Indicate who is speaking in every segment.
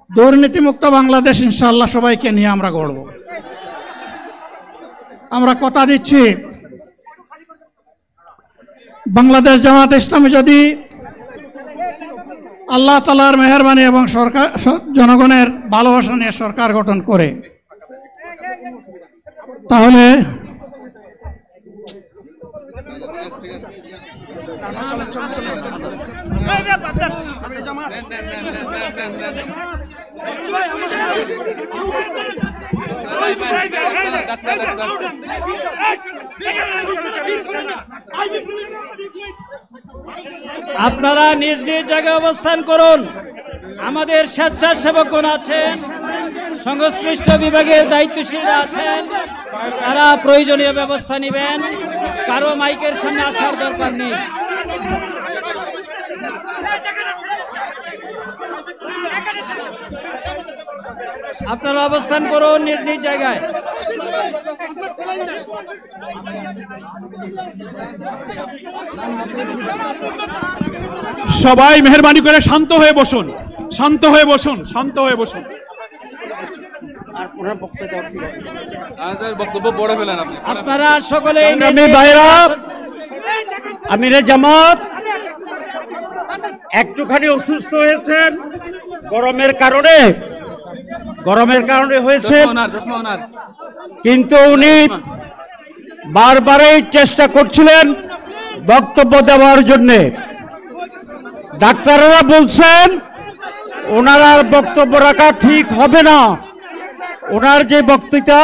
Speaker 1: দুর্নীতিমুক্ত বাংলাদেশ ইনশাআল্লাহ সবাইকে নিয়ে আমরা গড়ব। আমরা কথা দিচ্ছি, বাংলাদেশ জামাত ইসলামী যদি আল্লাহ তাআলার মেহেরবানি এবং সরকার জনগণের ভালোবাসা নিয়ে সরকার গঠন করে, তাহলে
Speaker 2: আপনারা নিজ নিজ জায়গায় অবস্থান করুন। আমাদের স্বেচ্ছাসেবকগণ আছেন, সংশ্লিষ্ট বিভাগের দায়িত্বশীলরা আছেন, তারা প্রয়োজনীয় ব্যবস্থা নেবেন। কারো মাইকের সামনে আসার দরকার নেই। আপনারা অবস্থান করুন নিজ নিজ জায়গায়।
Speaker 3: সবাই মেহেরবানি করে শান্ত হয়ে বসুন, শান্ত হয়ে বসুন, শান্ত হয়ে বসুন।
Speaker 2: আপনারা সকলে
Speaker 4: আমিরে জামাত একটুখানি অসুস্থ হয়েছেন, গরমের কারণে হয়েছে, কিন্তু উনি বারবারই চেষ্টা করছিলেন বক্তব্য দেওয়ার জন্য। ডাক্তাররা বলছেন ওনার আর বক্তব্য রাখা ঠিক হবে না। ওনার যে বক্তৃতা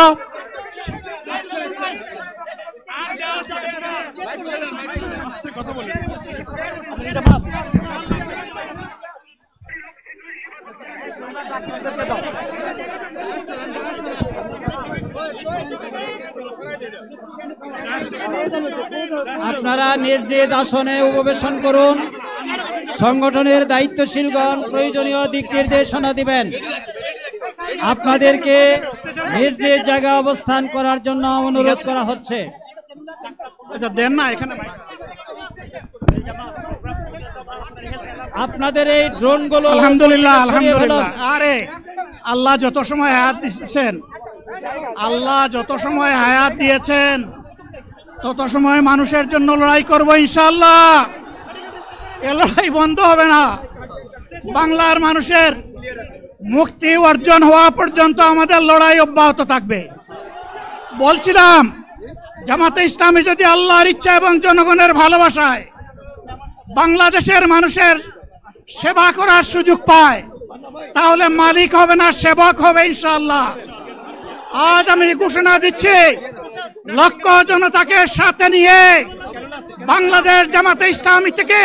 Speaker 2: আপনারা নিজ নিজ আসনে উপবেশন করুন। সংগঠনের দায়িত্বশীলগণ প্রয়োজনীয় দিক নির্দেশনা দিবেন। আপনাদেরকে নিজ নিজ জায়গায় অবস্থান করার জন্য অনুরোধ করা হচ্ছে। আপনাদের এই ড্রোনগুলো
Speaker 1: আলহামদুলিল্লাহ, আলহামদুলিল্লাহ। আরে আল্লাহ যত সময় হায়াত দিয়েছেন, আল্লাহ যত সময় হায়াত দিয়েছেন তত সময় মানুষের জন্য লড়াই করব ইনশাআল্লাহ। এ লড়াই বন্ধ হবে না। বাংলার মানুষের মুক্তি অর্জন হওয়া পর্যন্ত আমাদের লড়াই অব্যাহত থাকবে। বলছিলাম, জামাতে ইসলামী যদি আল্লাহর ইচ্ছা এবং জনগণের ভালোবাসায় বাংলাদেশের মানুষের সেবা করার সুযোগ পায়, তাহলে মালিক হবে না, সেবক হবে ইনশাআল্লাহ। আজ আমি ঘোষণা দিচ্ছি, লক্ষ জনতাকে সাথে নিয়ে বাংলাদেশ জামাতে ইসলামী থেকে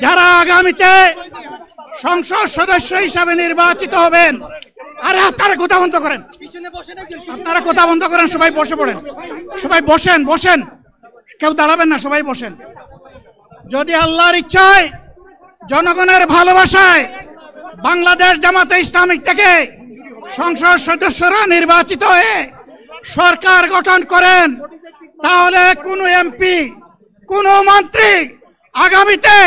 Speaker 1: যারা আগামীতে সংসদ সদস্য হিসাবে নির্বাচিত হবেন, আরে আপনারা কথা বন্ধ করেন, আপনারা কথা বন্ধ করেন, সবাই বসে পড়েন, সবাই বসেন, বসেন, কেউ দাঁড়াবেন না, সবাই বসেন। যদি আল্লাহর ইচ্ছায় জনগণের ভালোবাসায় বাংলাদেশ জামাতে ইসলামী থেকে সংসদ সদস্যরা নির্বাচিত হয়ে সরকার গঠন করেন, তাহলে কোন এমপি, কোন মন্ত্রী আগামীতে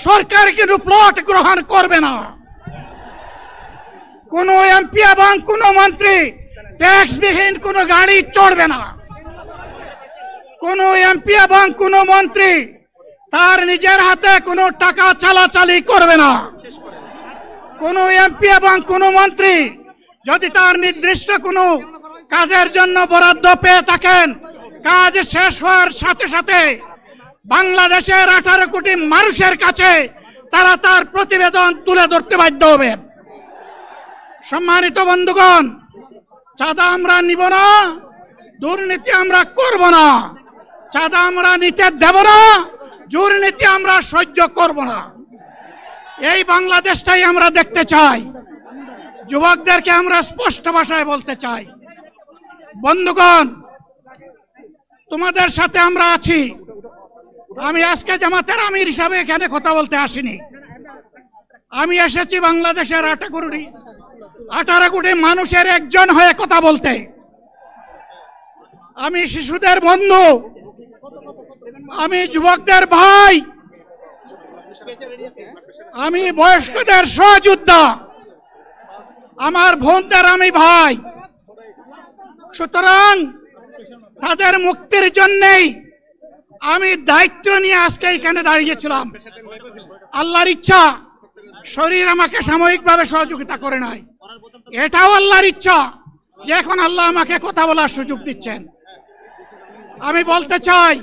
Speaker 1: সরকার কিন্তু প্লট গ্রহণ করবে না। কোন এমপি এবং কোন মন্ত্রী ট্যাক্সবিহীন কোন গাড়ি চড়বে না। কোন এমপি এবং কোন মন্ত্রী তার নিজের হাতে কোনো টাকা চালাচালি করবে না। কোন এমপি এবং কোন মন্ত্রী যদি তার নির্দিষ্ট কোনো কাজের জন্য বরাদ্দ পেয়ে থাকেন, কাজ শেষ হওয়ার সাথে সাথে বাংলাদেশের 18 কোটি মানুষের কাছে তারা তার প্রতিবেদন তুলে ধরতে বাধ্য হবেন। সম্মানিত বন্ধুগণ, চাঁদা আমরা নিব না, দুর্নীতি আমরা করব না, চাঁদা আমরা নিতে দেব না, দুর্নীতি আমরা সহ্য করব না। এই বাংলাদেশটাই আমরা দেখতে চাই। যুবকদেরকে আমরা স্পষ্ট ভাষায় বলতে চাই, বন্ধুগণ, তোমাদের সাথে আমরা আছি। আমি আজকে জামাতের আমির হিসাবে এখানে কথা বলতে আসিনি। আমি এসেছি বাংলাদেশের 18 কোটি মানুষের একজন হয়ে কথা বলতে। আমি শিশুদের বন্ধু, আমি যুবকদের ভাই, আমি বয়স্কদের সহযোদ্ধা, আমার বোনদের আমি ভাই। সুতরাং তাদের মুক্তির জন্যই আমি দায়িত্ব নিয়ে আজকে এখানে দাঁড়িয়েছিলাম। আল্লাহর ইচ্ছা শরীর আমাকে সাময়িকভাবে সহযোগিতা করে নাই, এটাও আল্লাহর ইচ্ছা যে এখন আল্লাহ আমাকে কথা বলার সুযোগ দিচ্ছেন। আমি বলতে চাই,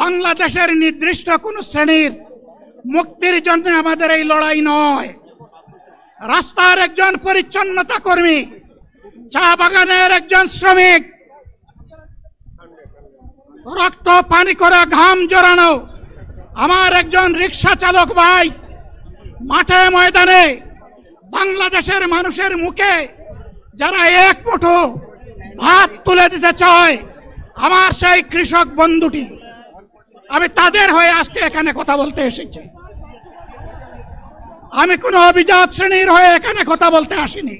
Speaker 1: বাংলাদেশের নির্দিষ্ট কোন শ্রেণীর মুক্তির জন্য আমাদের এই লড়াই নয়। রাস্তার একজন পরিচ্ছন্নতা কর্মী, চা বাগানের একজন শ্রমিক, রক্ত পানি করা ঘাম জড়ানো আমার একজন রিক্সা চালক ভাই মাঠে ময়দানে বাংলাদেশের মানুষের মুখে যারা এক মুঠো ভাত তুলে দিতে চায়, আমার সেই কৃষক বন্ধুটি, আমি তাদের হয়ে আজকে এখানে কথা বলতে এসেছি। আমি কোনো অভিজাত শ্রেণীর হয়ে এখানে কথা বলতে আসিনি।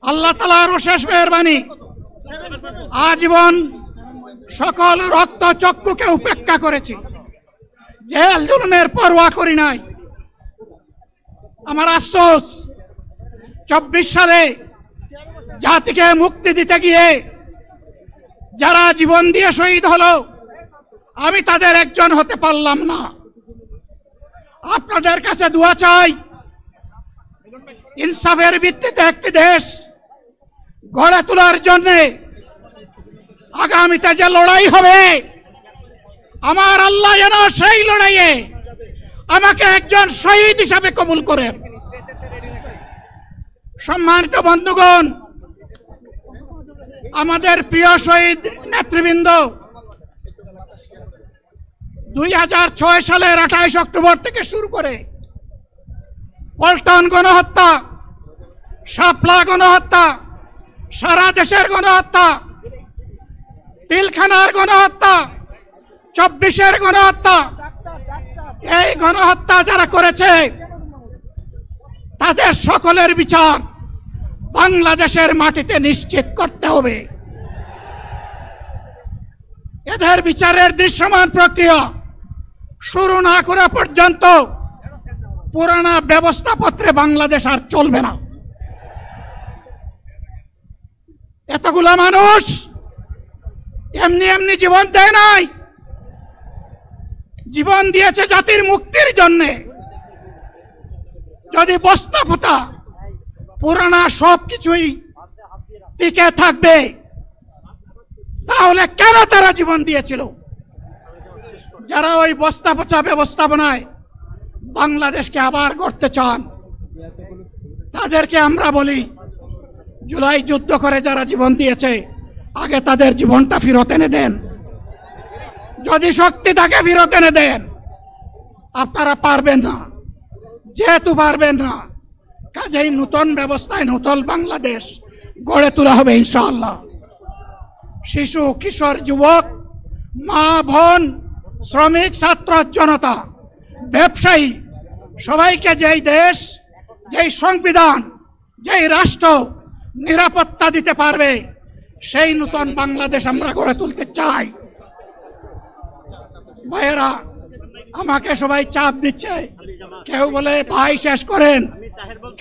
Speaker 1: আল্লাহ তাআলার অশেষ মেহেরবানি, আজীবন সকল রক্ত চক্ষুকে উপেক্ষা করেছি, জেল জুলুমের পরোয়া করি নাই। আমার আফসোস, 24 সালে জাতিকে মুক্তি দিতে গিয়ে যারা জীবন দিয়ে শহীদ হলো, আমি তাদের একজন হতে পারলাম না। আপনাদের কাছে দোয়া চাই, ইনসাফের ভিত্তিতে একটি দেশ গড়ে তোলার জন্য আগামীতে যে লড়াই হবে, আমার আল্লাহ যেন সেই লড়াইয়ে আমাকে একজন শহীদ হিসাবে কবুল করেন। সম্মানিত বন্ধুগণ, আমাদের প্রিয় শহীদ নেতৃবৃন্দ 2006 সালের 28 অক্টোবর থেকে শুরু করে পল্টন গণহত্যা, শাপলা গণহত্যা, সারা দেশের গণহত্যা, পিলখানার গণহত্যা, 24-এর গণহত্যা, এই গণহত্যা যারা করেছে তাদের সকলের বিচার বাংলাদেশের মাটিতে নিশ্চিত করতে হবে। এদের বিচারের দৃশ্যমান প্রক্রিয়া শুরু না করা পর্যন্ত পুরানা ব্যবস্থাপত্রে বাংলাদেশ আর চলবে না। এতগুলা মানুষ এমনি এমনি জীবন দেয় নাই, জীবন দিয়েছে জাতির মুক্তির জন্য। যদি বস্তাপোতা পুরানা সবকিছুই টিকে থাকবে, তাহলে কেন তারা জীবন দিয়েছিল? যারা ওই বস্তাপচা ব্যবস্থাপনায় বাংলাদেশকে আবার গড়তে চান, তাদেরকে আমরা বলি, জুলাই যুদ্ধ করে যারা জীবন দিয়েছে, আগে তাদের জীবনটা ফেরত এনে দেন। যদি শক্তি থাকে ফেরত এনে দেন। আপনারা পারবেন না, যেহেতু পারবেন না, কাজেই নতুন ব্যবস্থায় নতুন বাংলাদেশ গড়ে তোলা হবে ইনশাআল্লাহ। শিশু, কিশোর, যুবক, মা, বোন, শ্রমিক, ছাত্র জনতা, ব্যবসায়ী, সবাইকে যেই দেশ, যেই সংবিধান, যেই রাষ্ট্র নিরাপত্তা দিতে পারবে, সেই নতুন বাংলাদেশ আমরা গড়ে তুলতে চাই। ভাইয়েরা, আমাকে সবাই চাপ দিচ্ছে, কেউ বলে ভাই শেষ করেন,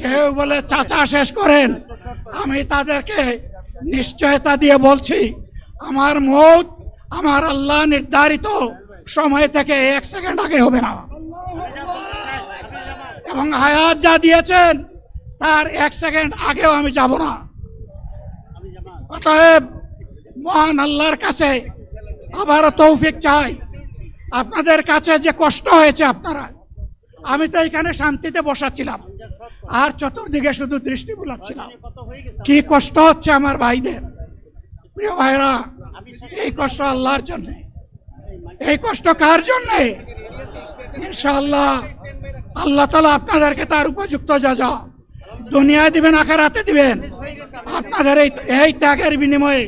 Speaker 1: কেউ বলে চাচা শেষ করেন। আমি তাদেরকে নিশ্চয়তা দিয়ে বলছি, আমার মৌত আমার আল্লাহ নির্ধারিত সময় থেকে 1 সেকেন্ড আগে হবে না, এবং হায়াত যা দিয়েছেন তার 1 সেকেন্ড আগেও আমি যাব না। অতএব মহান আল্লাহর কাছে আবারও তৌফিক চাই। আপনাদের কাছে যে কষ্ট হয়েছে, আপনারা, আমি তো এখানে শান্তিতে বসাছিলাম আর চতুর্দিকে শুধু দৃষ্টি বুলাচ্ছিলাম, কি কষ্ট হচ্ছে আমার ভাইদের। প্রিয় ভাইরা, এই কষ্ট আল্লাহর জন্য। এই কষ্ট কার জন্য? ইনশাআল্লাহ আল্লাহ তাআলা আপনাদেরকে তার উপযুক্ত যা দুনিয়ায় দিবেন, আখিরাতে দিবেন। আপনাদের এই ত্যাগের বিনিময়ে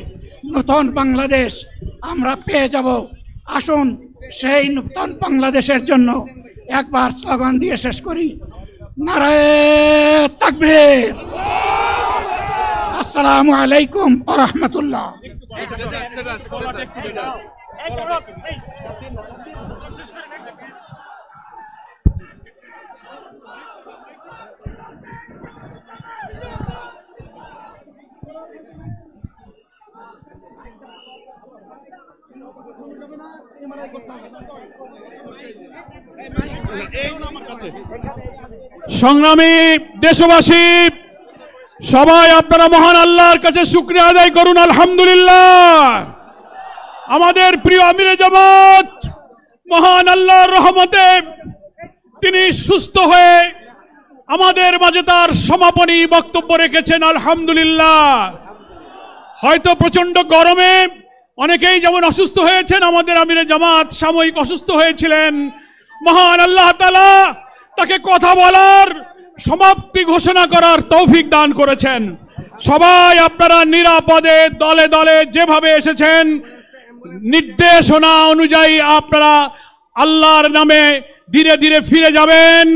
Speaker 1: নতুন বাংলাদেশ আমরা পেয়ে যাব। আসুন সেই নতুন বাংলাদেশের জন্য একবার স্লোগান দিয়ে শেষ করি, নারায়ে তাকবীর। আসসালামু আলাইকুম ওয়া রাহমাতুল্লাহ।
Speaker 3: সংগ্রামী দেশবাসী, সবাই আপনারা মহান আল্লাহর কাছে শুকরিয়া আদায় করুন। আলহামদুলিল্লাহ, আমাদের প্রিয় আমিরে জামাত মহান আল্লাহর রহমতে তিনি সুস্থ হয়ে আমাদের মাঝে তার সমাপনী বক্তব্য রেখেছেন। আলহামদুলিল্লাহ। হয়তো প্রচন্ড গরমে অনেকেই যেমন অসুস্থ হয়েছেন, আমাদের আমিরে জামাত সাময়িক অসুস্থ হয়েছিলেন। মহান আল্লাহ তাআলা তাকে কথা বলার, সমাপ্তি ঘোষণা করার তৌফিক দান করেছেন। সবাই আপনারা নিরাপদে দলে দলে যেভাবে এসেছেন, নির্দেশনা অনুযায়ী আপনারা আল্লাহর নামে ধীরে ধীরে ফিরে যাবেন।